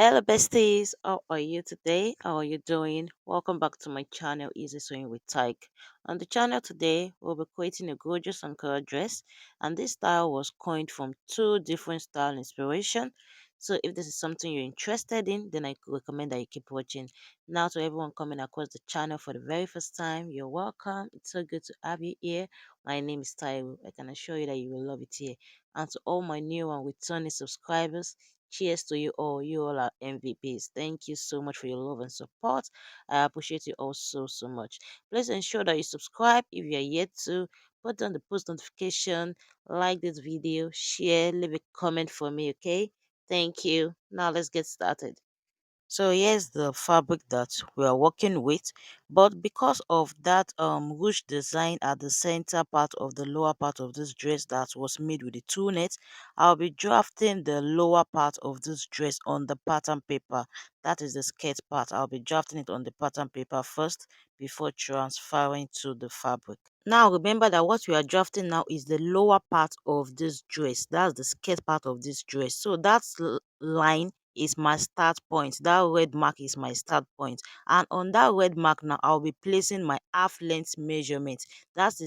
Hello besties, how are you today? How are you doing? Welcome back to my channel EasySewing with Tyke. On the channel today, we'll be creating a gorgeous Ankara dress, and this style was coined from two different style inspiration. So if this is something you're interested in, then I could recommend that you keep watching. Now to everyone coming across the channel for the very first time, you're welcome. It's so good to have you here. My name is Taiwo. I can assure you that you will love it here. And to all my new and returning subscribers, cheers to you all. You all are MVPs. Thank you so much for your love and support. I appreciate you all so much. Please ensure that you subscribe if you are yet to. Put on the post notification, like this video, share, leave a comment for me, okay? Thank you. Now let's get started. So here's the fabric that we are working with, but because of that ruched design at the center part of the lower part of this dress that was made with the two net, I'll be drafting the lower part of this dress on the pattern paper. That is the skirt part. I'll be drafting it on the pattern paper first before transferring to the fabric. Now remember that what we are drafting now is the lower part of this dress. That's the skirt part of this dress. So that's line is my start point. That red mark is my start point. And on that red mark now, I'll be placing my half length measurement. That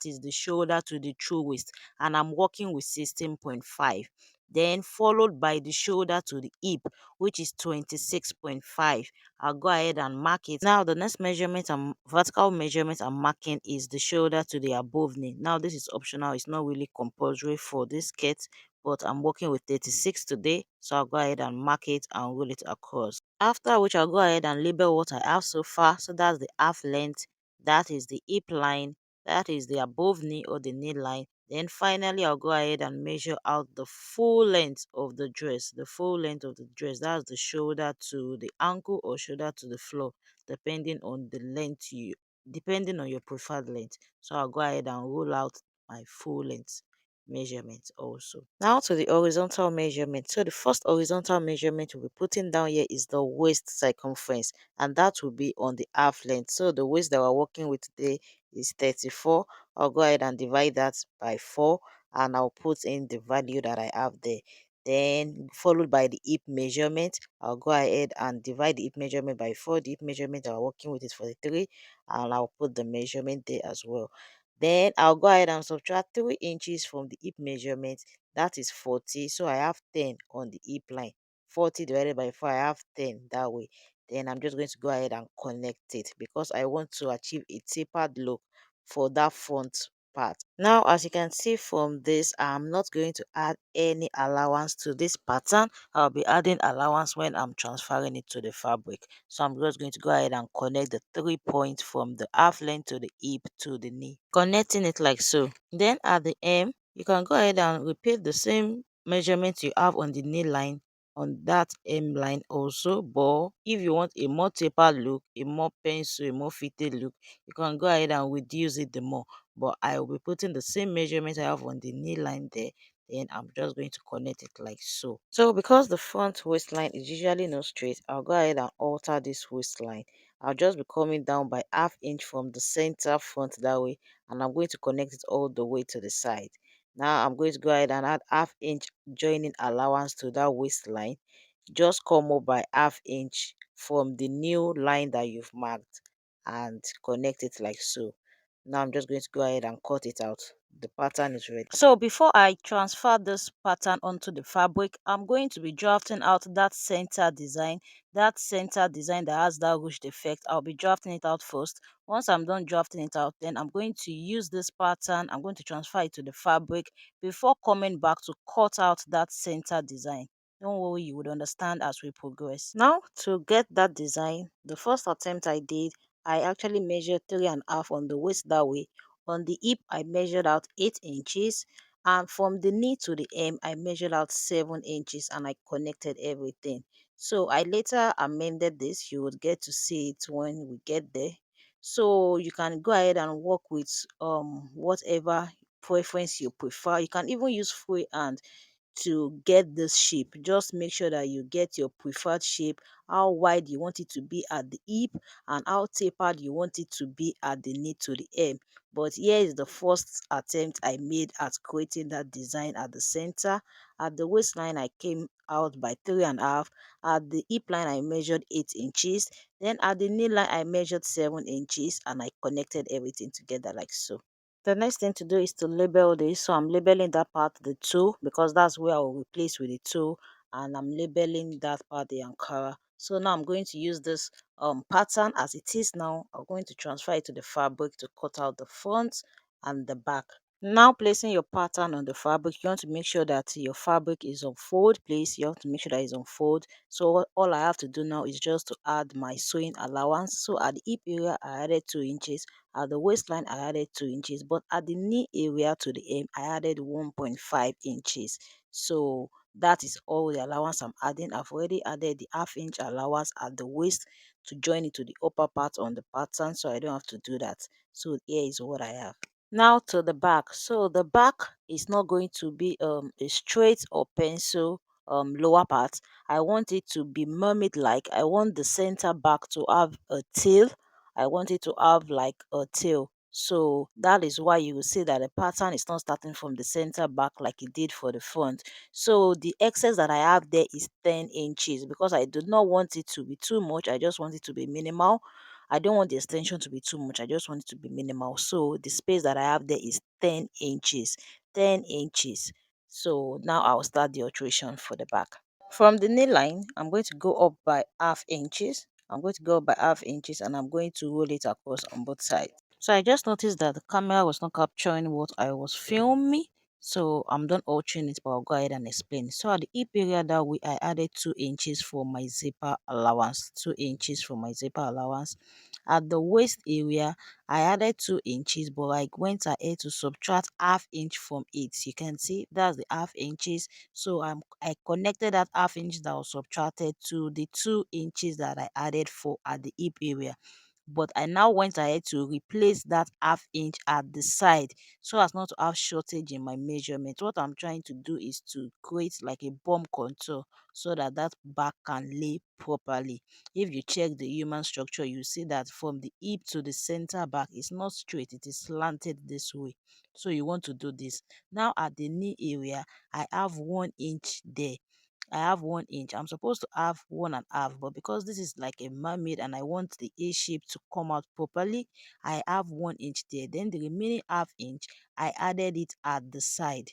is the shoulder to the true waist. And I'm working with 16.5. Then followed by the shoulder to the hip, which is 26.5. I'll go ahead and mark it. Now the next measurement and vertical measurement I'm marking is the shoulder to the above knee. Now this is optional. It's not really compulsory for this skirt, but I'm working with 36 today, so I'll go ahead and mark it and roll it across. After which I'll go ahead and label what I have so far. So that's the half length, that is the hip line, that is the above knee or the knee line. Then finally I'll go ahead and measure out the full length of the dress. The full length of the dress, that's the shoulder to the ankle or shoulder to the floor, depending on the length depending on your preferred length. So I'll go ahead and roll out my full length measurement also. Now to the horizontal measurement. So the first horizontal measurement we'll be putting down here is the waist circumference, and that will be on the half length. So the waist that we're working with today is 34. I'll go ahead and divide that by 4, and I'll put in the value that I have there. Then followed by the hip measurement, I'll go ahead and divide the hip measurement by 4. The hip measurement that we're working with is 43, and I'll put the measurement there as well. Then I'll go ahead and subtract 3 inches from the hip measurement. That is 40. So I have 10 on the hip line. 40 divided by 4, I have 10 that way. Then I'm just going to go ahead and connect it because I want to achieve a tapered look for that front part. Now, as you can see from this, I'm not going to add any allowance to this pattern. I'll be adding allowance when I'm transferring it to the fabric. So I'm just going to go ahead and connect the 3 points from the half length to the hip to the knee, connecting it like so. Then at the hem, you can go ahead and repeat the same measurement you have on the knee line on that hem line also. But if you want a more tapered look, a more pencil, a more fitted look, you can go ahead and reduce it the more. But I will be putting the same measurement I have on the knee line there. Then I'm just going to connect it like so. So because the front waistline is usually not straight, I'll go ahead and alter this waistline. I'll just be coming down by ½ inch from the center front that way, and I'm going to connect it all the way to the side. Now I'm going to go ahead and add ½ inch joining allowance to that waistline. Just come up by ½ inch from the new line that you've marked and connect it like so. Now I'm just going to go ahead and cut it out. The pattern is ready. So before I transfer this pattern onto the fabric, I'm going to be drafting out that center design. That center design that has that ruched effect, I'll be drafting it out first. Once I'm done drafting it out, then I'm going to use this pattern. I'm going to transfer it to the fabric before coming back to cut out that center design. Don't worry, you would understand as we progress. Now, to get that design, the first attempt I did, I actually measured 3.5 on the waist that way. On the hip, I measured out 8 inches. And from the knee to the hem, I measured out 7 inches and I connected everything. So I later amended this. You would get to see it when we get there. So you can go ahead and work with whatever preference you prefer. You can even use freehand to get this shape. Just make sure that you get your preferred shape, how wide you want it to be at the hip and how tapered you want it to be at the knee to the hem. But here is the first attempt I made at creating that design at the center. At the waistline, I came out by 3.5. At the hip line, I measured 8 inches. Then at the knee line, I measured 7 inches and I connected everything together like so. The next thing to do is to label this. So I'm labeling that part the toe because that's where I will replace with the toe, and I'm labeling that part the Ankara. So now I'm going to use this pattern as it is now. I'm going to transfer it to the fabric to cut out the front and the back. Now placing your pattern on the fabric, you want to make sure that your fabric is on fold place. You have to make sure that it's on fold. So all I have to do now is just to add my sewing allowance. So at the hip area, I added 2 inches. At the waistline, I added 2 inches. But at the knee area to the hem, I added 1.5 inches. So that is all the allowance I'm adding. I've already added the half-inch allowance at the waist to join it to the upper part on the pattern. So I don't have to do that. So here is what I have. Now to the back. So the back is not going to be a straight or pencil lower part. I want it to be mermaid like. I want the center back to have a tail. I want it to have like a tail. So that is why you will see that the pattern is not starting from the center back like it did for the front. So the excess that I have there is 10 inches because I do not want it to be too much. I just want it to be minimal. I don't want the extension to be too much. I just want it to be minimal. So the space that I have there is 10 inches. 10 inches. So now I'll start the alteration for the back. From the knee line, I'm going to go up by half inches. I'm going to go up by half inches and I'm going to roll it across on both sides. So I just noticed that the camera was not capturing what I was filming. So I'm done altering it, but I'll go ahead and explain. So at the hip area that way, I added 2 inches for my zipper allowance. 2 inches for my zipper allowance. At the waist area, I added 2 inches, but I went ahead to subtract half inch from it. You can see that's the half inches. So I connected that half inch that was subtracted to the 2 inches that I added for at the hip area. But I now went ahead to replace that half inch at the side so as not to have shortage in my measurement. What I'm trying to do is to create like a bomb contour so that that back can lay properly. If you check the human structure, you see that from the hip to the center back, it's not straight, it is slanted this way. So you want to do this. Now at the knee area, I have 1 inch there. I have 1 inch. I'm supposed to have 1.5, but because this is like a mermaid and I want the A shape to come out properly, I have 1 inch there. Then the remaining half inch, I added it at the side.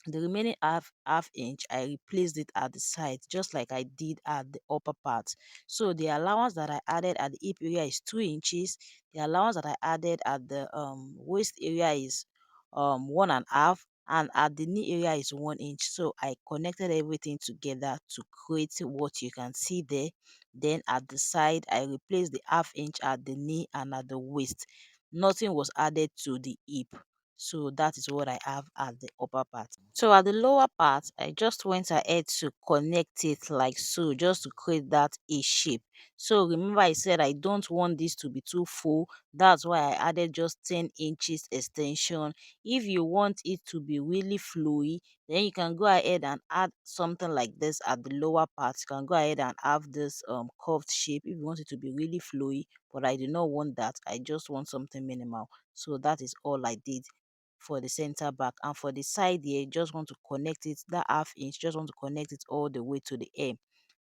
The remaining half inch, I replaced it at the side, just like I did at the upper part. So the allowance that I added at the hip area is 2 inches. The allowance that I added at the waist area is 1.5, and at the knee area is 1 inch. So I connected everything together to create what you can see there. Then at the side, I replaced the half inch at the knee and at the waist. Nothing was added to the hip. So that is what I have at the upper part. So at the lower part, I just went ahead to connect it like so, just to create that A shape. So remember I said I don't want this to be too full. That's why I added just 10 inches extension. If you want it to be really flowy, then you can go ahead and add something like this at the lower part. You can go ahead and have this curved shape if you want it to be really flowy, but I do not want that. I just want something minimal. So that is all I did for the center back. And for the side here, just want to connect it, that half inch, just want to connect it all the way to the hem,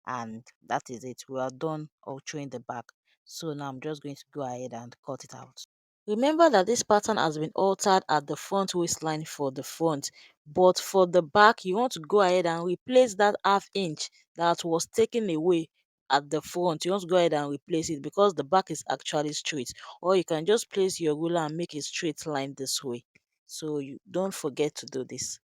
and that is it. We are done altering the back. So now I'm just going to go ahead and cut it out. Remember that this pattern has been altered at the front waistline for the front, but for the back you want to go ahead and replace that half inch that was taken away at the front. You want to go ahead and replace it because the back is actually straight, or you can just place your ruler and make a straight line this way. So you don't forget to do this.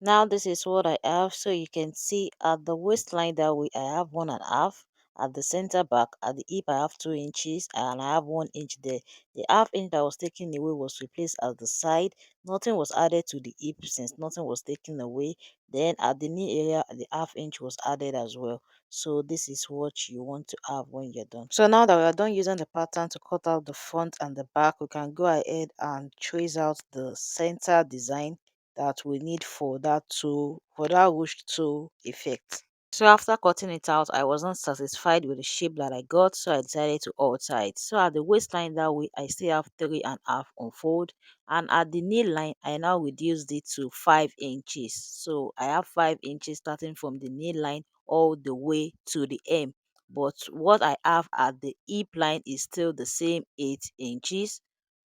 Now this is what I have. So you can see at the waistline that way I have 1.5. At the center back, at the hip I have 2 inches and I have 1 inch there. The half inch that was taken away was replaced at the side. Nothing was added to the hip since nothing was taken away. Then at the knee area, the half inch was added as well. So this is what you want to have when you're done. So now that we are done using the pattern to cut out the front and the back, we can go ahead and trace out the center design. that we need for that tool, for that ruched tool effect. So after cutting it out, I wasn't satisfied with the shape that I got, so I decided to alter it. So at the waistline that way, I still have 3.5 unfold, and at the knee line, I now reduced it to 5 inches. So I have 5 inches starting from the knee line all the way to the hem. But what I have at the hip line is still the same 8 inches,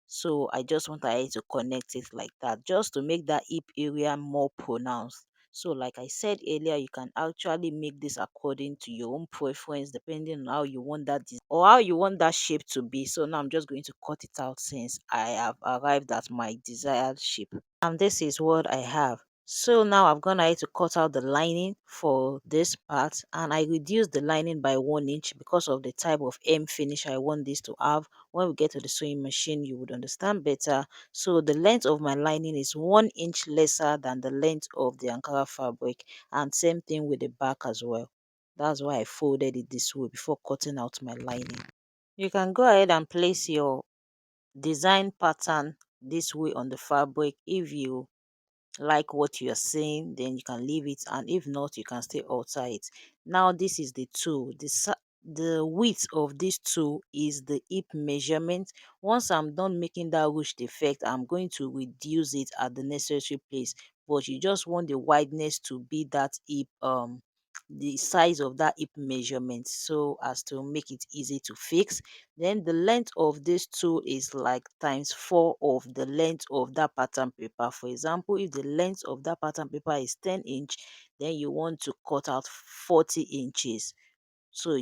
so I just want I to connect it like that, just to make that hip area more pronounced. So like I said earlier, you can actually make this according to your own preference, depending on how you want that or how you want that shape to be. So now I'm just going to cut it out since I have arrived at my desired shape. And this is what I have. So now I've gone ahead to cut out the lining for this part, and I reduced the lining by 1 inch because of the type of hem finish I want this to have. When we get to the sewing machine, you would understand better. So the length of my lining is 1 inch lesser than the length of the Ankara fabric, and same thing with the back as well. That's why I folded it this way before cutting out my lining. You can go ahead and place your design pattern this way on the fabric. If you like what you're seeing, then you can leave it, and if not, you can still alter it. Now this is the tool. The width of this tool is the hip measurement. Once I'm done making that ruched effect, I'm going to reduce it at the necessary place, but you just want the wideness to be that hip, the size of that hip measurement, so as to make it easy to fix. Then the length of this tool is like times 4 of the length of that pattern paper. For example, if the length of that pattern paper is 10 inch, then you want to cut out 40 inches. So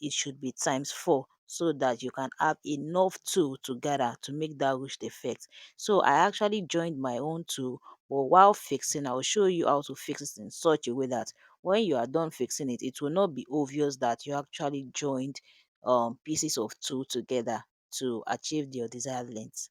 it should be times 4, so that you can have enough tool together to make that ruched effect. So I actually joined my own tool, but while fixing, I'll show you how to fix it in such a way that when you are done fixing it, it will not be obvious that you actually joined pieces of tool together to achieve your desired length.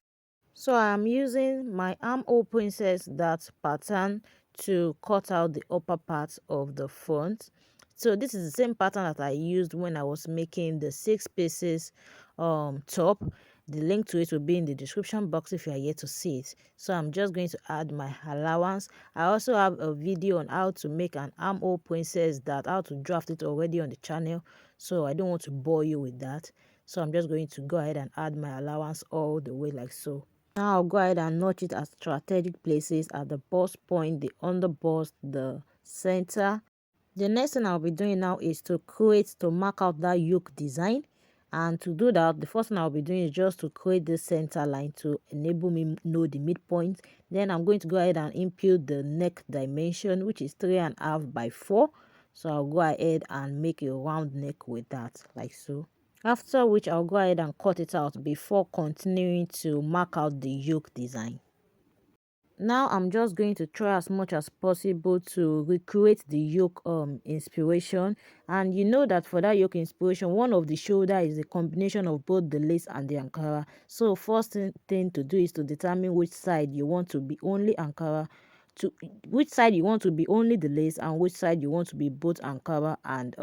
So I'm using my armhole princess that pattern to cut out the upper part of the front. So this is the same pattern that I used when I was making the 6 pieces top. The link to it will be in the description box if you are yet to see it. So I'm just going to add my allowance. I also have a video on how to make an armhole princess, that how to draft it already on the channel, so I don't want to bore you with that. So I'm just going to go ahead and add my allowance all the way like so. Now I'll go ahead and notch it at strategic places at the bust point, the underbust, the center. The next thing I'll be doing now is to mark out that yoke design. And to do that, the first thing I'll be doing is just to create the center line to enable me know the midpoint. Then I'm going to go ahead and input the neck dimension, which is 3.5 by 4. So I'll go ahead and make a round neck with that, like so. After which I'll go ahead and cut it out before continuing to mark out the yoke design. Now I'm just going to try as much as possible to recreate the yoke inspiration. And you know that for that yoke inspiration, one of the shoulder is a combination of both the lace and the Ankara. So first thing to do is to determine which side you want to be only Ankara, to which side you want to be only the lace, and which side you want to be both Ankara and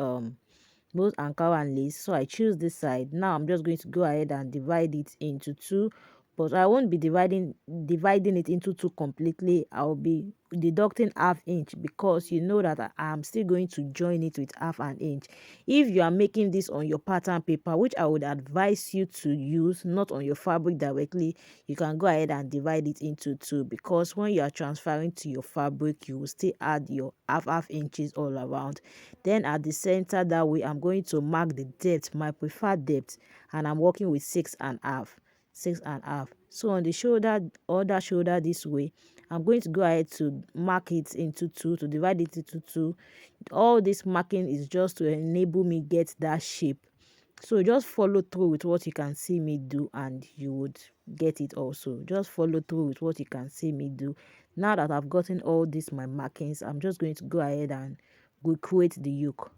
both Ankara and lace. So I choose this side. Now I'm just going to go ahead and divide it into two, but I won't be dividing it into two completely. I'll be deducting ½ inch, because you know that I'm still going to join it with ½ inch. If you are making this on your pattern paper, which I would advise you to use, not on your fabric directly, you can go ahead and divide it into two, because when you are transferring to your fabric, you will still add your ½ inches all around. Then at the center, that way I'm going to mark the depth, my preferred depth, and I'm working with 6.5. 6.5. So on the shoulder, other shoulder this way, I'm going to go ahead to mark it into two, to divide it into two. All this marking is just to enable me get that shape. So just follow through with what you can see me do, and you would get it also. Just follow through with what you can see me do. Now that I've gotten all these my markings, I'm just going to go ahead and recreate the yoke.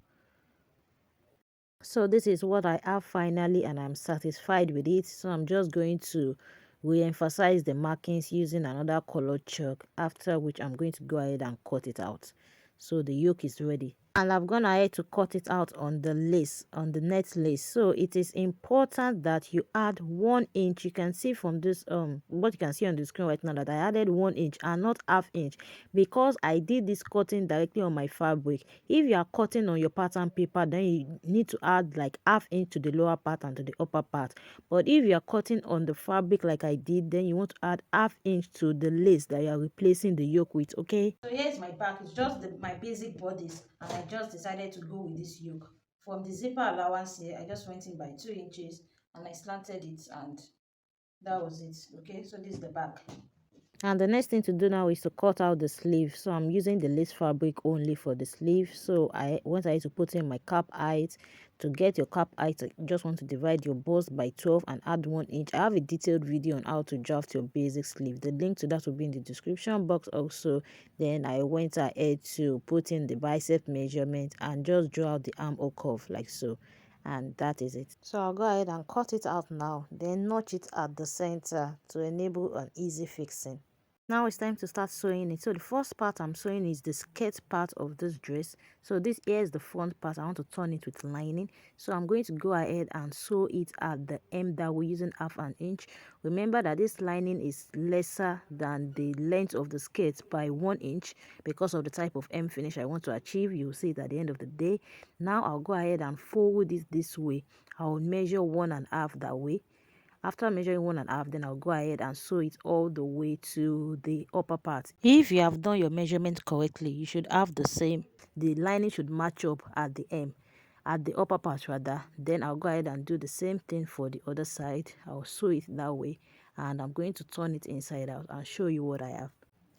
So this is what I have finally, and I'm satisfied with it. So I'm just going to re-emphasize the markings using another color chalk, after which I'm going to go ahead and cut it out. So the yoke is ready. and I've gone ahead to cut it out on the lace, on the net lace. So it is important that you add 1 inch. You can see from this what you can see on the screen right now that I added 1 inch and not ½ inch, because I did this cutting directly on my fabric. If you are cutting on your pattern paper, then you need to add like ½ inch to the lower part and to the upper part. But if you are cutting on the fabric like I did, then you want to add ½ inch to the lace that you are replacing the yoke with. Okay, So here's my back. It's just my basic bodice, and I just decided to go with this yoke. From the zipper allowance here, I just went in by 2 inches and I slanted it, and that was it. Okay, so this is the back. and the next thing to do now is to cut out the sleeve. So I'm using the lace fabric only for the sleeve. So I want to put in my cap height. To get your cap height, you just want to divide your bust by 12 and add 1 inch. I have a detailed video on how to draft your basic sleeve. The link to that will be in the description box also. Then I went ahead to put in the bicep measurement and just draw out the armhole curve like so, and that is it. So I'll go ahead and cut it out now, then notch it at the center to enable an easy fixing. Now it's time to start sewing it. So the first part I'm sewing is the skirt part of this dress. So this here is the front part. I want to turn it with lining. So I'm going to go ahead and sew it at the hem that we're using ½ inch. Remember that this lining is lesser than the length of the skirt by 1 inch because of the type of hem finish I want to achieve. You'll see it at the end of the day. Now I'll go ahead and fold it this way. I'll measure 1½ that way. After measuring 1½ then I'll go ahead and sew it all the way to the upper part. If you have done your measurement correctly, you should have the same. The lining should match up at the hem, at the upper part rather. Then I'll go ahead and do the same thing for the other side. I'll sew it that way, and I'm going to turn it inside out and show you what I have.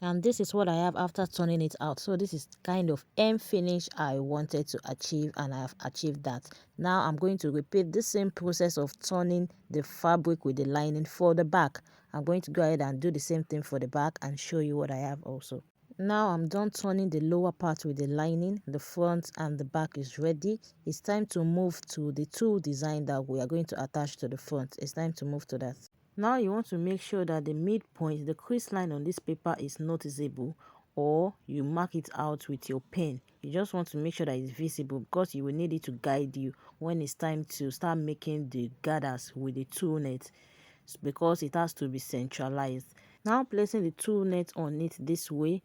And this is what I have after turning it out. So this is kind of end finish I wanted to achieve, and I have achieved that. Now I'm going to repeat the same process of turning the fabric with the lining for the back. I'm going to go ahead and do the same thing for the back and show you what I have also. Now I'm done turning the lower part with the lining. The front and the back is ready. It's time to move to the tulle design that we are going to attach to the front. It's time to move to that. Now you want to make sure that the midpoint, the crease line on this paper is noticeable, or you mark it out with your pen. You just want to make sure that it's visible because you will need it to guide you when it's time to start making the gathers with the tulle net, because it has to be centralized. Now placing the tulle net on it this way,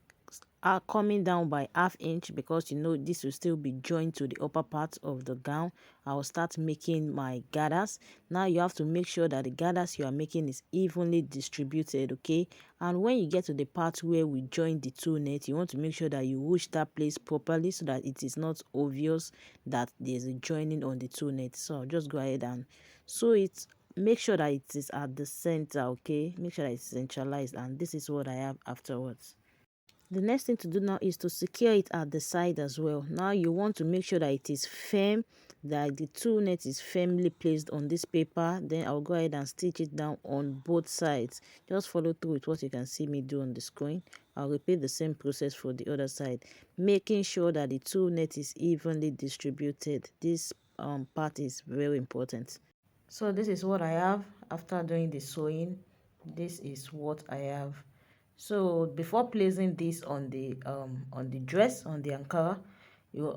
are coming down by ½ inch, because you know this will still be joined to the upper part of the gown. I'll start making my gathers. Now you have to make sure that the gathers you are making is evenly distributed, okay? And when you get to the part where we join the tulle net, you want to make sure that you ruch that place properly so that it is not obvious that there's a joining on the tulle net. So I'll just go ahead and sew it. Make sure that it is at the center, okay? Make sure that it's centralized, and this is what I have afterwards. The next thing to do now is to secure it at the side as well. Now you want to make sure that it is firm, that the tulle net is firmly placed on this paper. Then I'll go ahead and stitch it down on both sides. Just follow through with what you can see me do on the screen. I'll repeat the same process for the other side, making sure that the tulle net is evenly distributed. This part is very important. So this is what I have after doing the sewing. This is what I have. So before placing this on the dress, on the Ankara,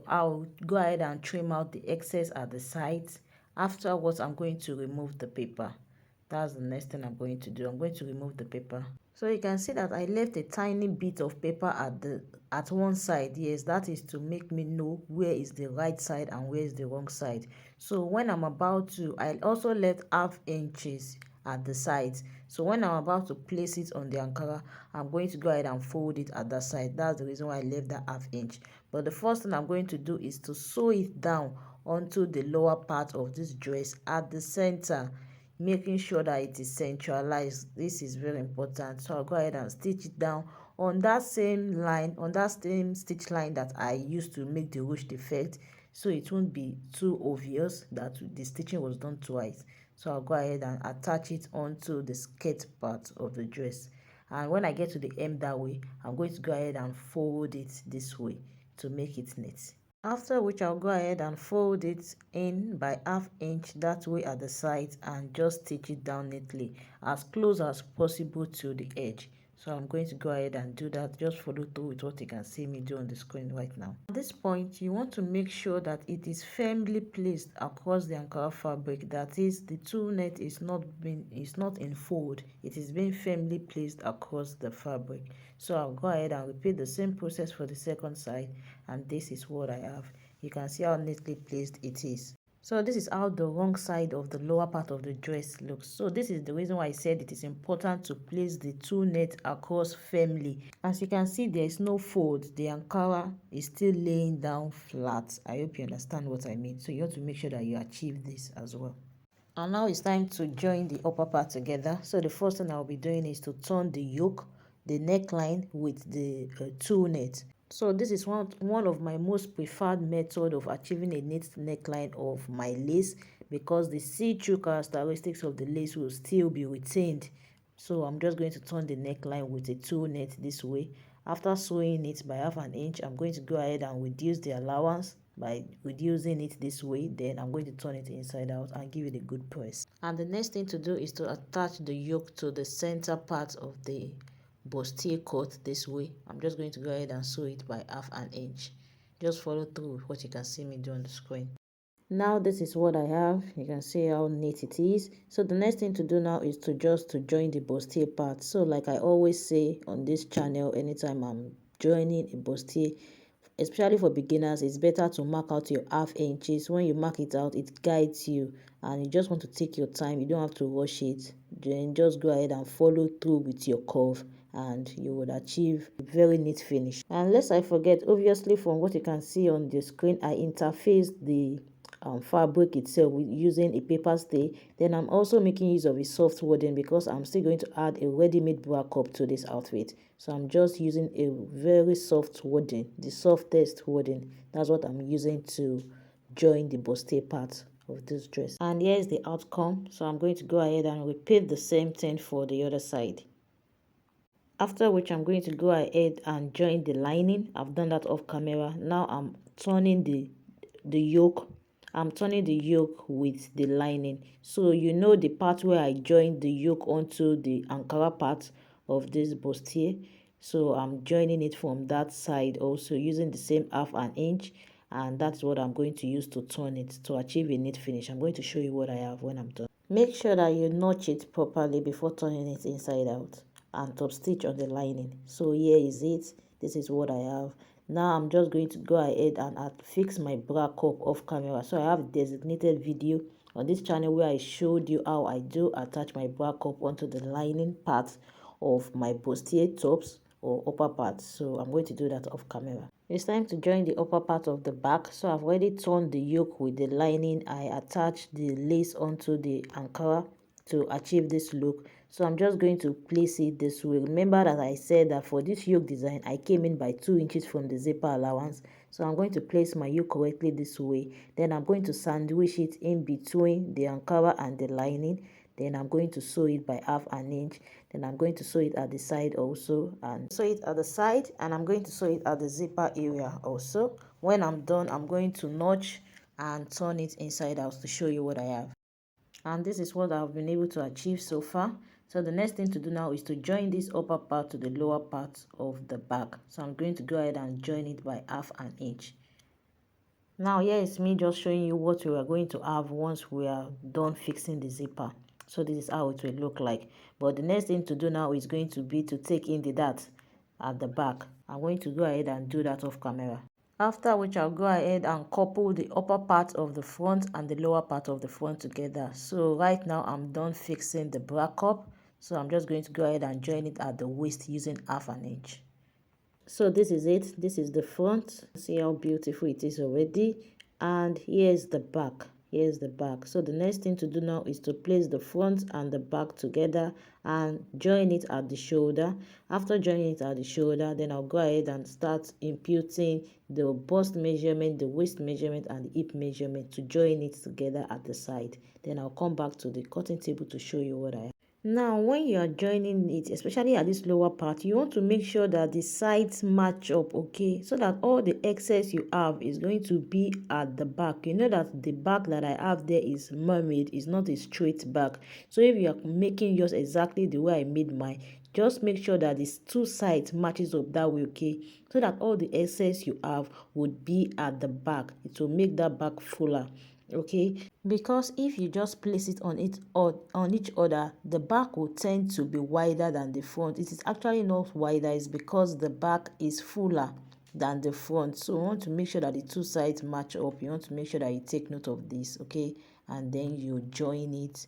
I'll go ahead and trim out the excess at the sides. Afterwards, I'm going to remove the paper. That's the next thing I'm going to do. I'm going to remove the paper. So you can see that I left a tiny bit of paper at one side. Yes, that is to make me know where is the right side and where is the wrong side. So when I'm about to, I also left ½ inches at the sides. So when I'm about to place it on the Ankara, I'm going to go ahead and fold it at that side. That's the reason why I left that ½ inch. But the first thing I'm going to do is to sew it down onto the lower part of this dress at the center, making sure that it is centralized. This is very important. So I'll go ahead and stitch it down on that same line, on that same stitch line that I used to make the ruched effect, so it won't be too obvious that the stitching was done twice. So I'll go ahead and attach it onto the skirt part of the dress, and when I get to the hem that way, I'm going to go ahead and fold it this way to make it neat. After which I'll go ahead and fold it in by ½ inch that way at the sides and just stitch it down neatly as close as possible to the edge. So I'm going to go ahead and do that. Just follow through with what you can see me do on the screen right now. At this point, you want to make sure that it is firmly placed across the Ankara fabric. That is, the tulle net is not in fold. It is being firmly placed across the fabric. So I'll go ahead and repeat the same process for the second side, and this is what I have. You can see how neatly placed it is. So this is how the wrong side of the lower part of the dress looks. So this is the reason why I said it is important to place the tulle net across firmly. As you can see, there is no fold. The Ankara is still laying down flat. I hope you understand what I mean. So you have to make sure that you achieve this as well. And now it's time to join the upper part together. So the first thing I'll be doing is to turn the yoke, the neckline with the tulle net. So this is one of my most preferred method of achieving a neat neckline of my lace, because the see-through characteristics of the lace will still be retained. So I'm just going to turn the neckline with a tulle net this way. After sewing it by half an inch, I'm going to go ahead and reduce the allowance by reducing it this way. Then I'm going to turn it inside out and give it a good press. And the next thing to do is to attach the yoke to the center part of the bustier cut this way. I'm just going to go ahead and sew it by half an inch. Just follow through with what you can see me do on the screen. Now this is what I have. You can see how neat it is. So the next thing to do now is to join the bustier part. So like I always say on this channel, anytime I'm joining a bustier, especially for beginners, it's better to mark out your half inches. When you mark it out, it guides you, and you just want to take your time. You don't have to rush it. Then just go ahead and follow through with your curve, and you would achieve a very neat finish. And lest I forget, obviously from what you can see on the screen, I interfaced the fabric itself with using a paper stay. Then I'm also making use of a soft wadding because I'm still going to add a ready-made bra cup to this outfit. So I'm just using a very soft wadding, the softest wadding. That's what I'm using to join the bustier part of this dress. And here's the outcome. So I'm going to go ahead and repeat the same thing for the other side. After which I'm going to go ahead and join the lining. I've done that off camera. Now I'm turning the yoke. I'm turning the yoke with the lining. So you know the part where I joined the yoke onto the Ankara part of this bustier. So I'm joining it from that side also using the same half an inch, and that's what I'm going to use to turn it to achieve a neat finish. I'm going to show you what I have when I'm done. Make sure that you notch it properly before turning it inside out and top stitch on the lining. So here is it. This is what I have. Now I'm just going to go ahead and fix my bra cup off camera. So I have a designated video on this channel where I showed you how I do attach my bra cup onto the lining part of my bustier tops or upper part. So I'm going to do that off camera. It's time to join the upper part of the back. So I've already turned the yoke with the lining. I attached the lace onto the Ankara to achieve this look. So I'm just going to place it this way. Remember that I said that for this yoke design, I came in by 2 inches from the zipper allowance. So I'm going to place my yoke correctly this way. Then I'm going to sandwich it in between the Ankara and the lining. Then I'm going to sew it by half an inch. Then I'm going to sew it at the side also, and sew it at the side, and I'm going to sew it at the zipper area also. When I'm done, I'm going to notch and turn it inside out to show you what I have. And this is what I've been able to achieve so far. So the next thing to do now is to join this upper part to the lower part of the back. So I'm going to go ahead and join it by half an inch. Now here is me just showing you what we are going to have once we are done fixing the zipper. So this is how it will look like. But the next thing to do now is going to be to take in the dart at the back. I'm going to go ahead and do that off camera. After which I'll go ahead and couple the upper part of the front and the lower part of the front together. So right now I'm done fixing the bra cup. So I'm just going to go ahead and join it at the waist using half an inch. So this is it. This is the front. See how beautiful it is already. And here's the back. Here's the back. So the next thing to do now is to place the front and the back together and join it at the shoulder. After joining it at the shoulder, then I'll go ahead and start imputing the bust measurement, the waist measurement, and the hip measurement to join it together at the side. Then I'll come back to the cutting table to show you what I have. Now, when you are joining it, especially at this lower part, you want to make sure that the sides match up, okay? So that all the excess you have is going to be at the back. You know that the back that I have there is mermaid, is not a straight back. So if you are making yours exactly the way I made mine, Just make sure that these two sides matches up that way, okay, so that all the excess you have would be at the back. It will make that back fuller, okay, because if you just place it on it or on each other, the back will tend to be wider than the front. It is actually not wider, it's because the back is fuller than the front. So you want to make sure that the two sides match up. You want to make sure that you take note of this, okay, and then you join it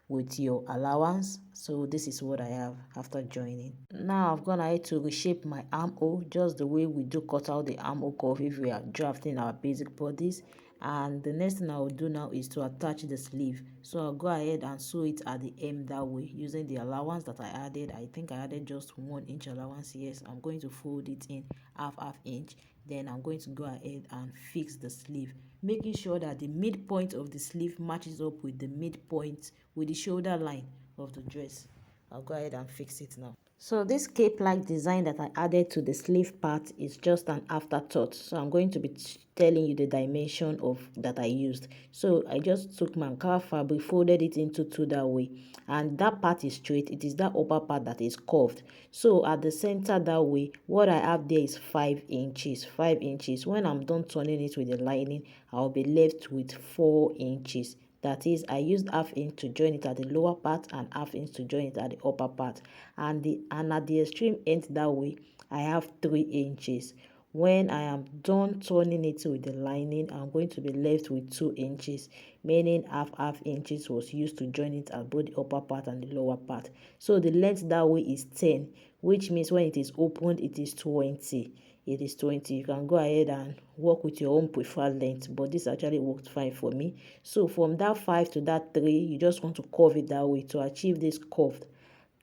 with your allowance. So this is what I have after joining. Now I've gone ahead to reshape my armhole just the way we do cut out the armhole curve if we are drafting our basic bodies. And the next thing I will do now is to attach the sleeve. So I'll go ahead and sew it at the hem that way using the allowance that I added. I think I added just 1 inch allowance. Yes, I'm going to fold it in half inch. Then I'm going to go ahead and fix the sleeve, making sure that the midpoint of the sleeve matches up with the midpoint with the shoulder line of the dress. I'll go ahead and fix it now. So this cape-like design that I added to the sleeve part is just an afterthought. So I'm going to be telling you the dimension of that I used. So I just took my Ankara fabric, folded it into two that way, and that part is straight. It is that upper part that is curved. So at the center that way, what I have there is 5 inches. 5 inches. When I'm done turning it with the lining, I'll be left with 4 inches. That is, I used half inch to join it at the lower part and half inch to join it at the upper part. And at the extreme end that way, I have 3 inches. When I am done turning it with the lining, I'm going to be left with 2 inches, meaning half inches was used to join it at both the upper part and the lower part. So the length that way is 10, which means when it is opened, it is 20. It is 20. You can go ahead and work with your own preferred length, but this actually worked fine for me. So from that 5 to that 3, you just want to curve it that way to achieve this curve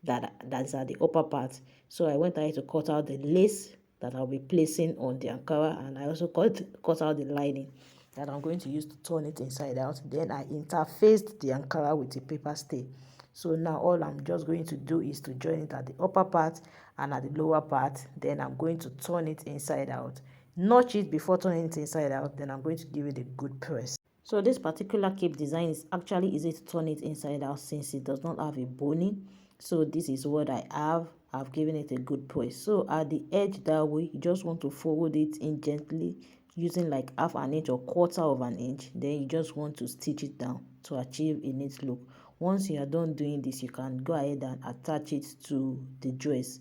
that's at the upper part. So I went ahead to cut out the lace that I'll be placing on the Ankara, and I also cut out the lining that I'm going to use to turn it inside out. Then I interfaced the Ankara with a paper stay. So now all I'm just going to do is to join it at the upper part and at the lower part. Then I'm going to turn it inside out. Notch it before turning it inside out. Then I'm going to give it a good press. So this particular cape design is actually easy to turn it inside out since it does not have a boning. So this is what I have. I've given it a good press. So at the edge that way, you just want to fold it in gently using like half an inch or quarter of an inch. Then you just want to stitch it down to achieve a neat look. Once you are done doing this, you can go ahead and attach it to the dress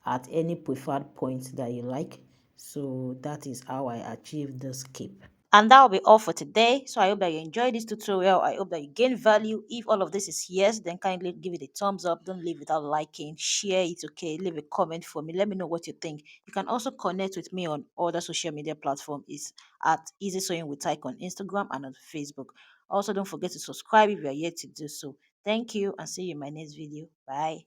at any preferred point that you like. So that is how I achieve this cape. And that will be all for today. So I hope that you enjoyed this tutorial. I hope that you gain value. If all of this is yes, then kindly give it a thumbs up. Don't leave without liking. Share it, okay? Leave a comment for me. Let me know what you think. You can also connect with me on other social media platforms. It's at EasySewing with Tyke on Instagram and on Facebook. Also, don't forget to subscribe if you are yet to do so. Thank you and see you in my next video. Bye.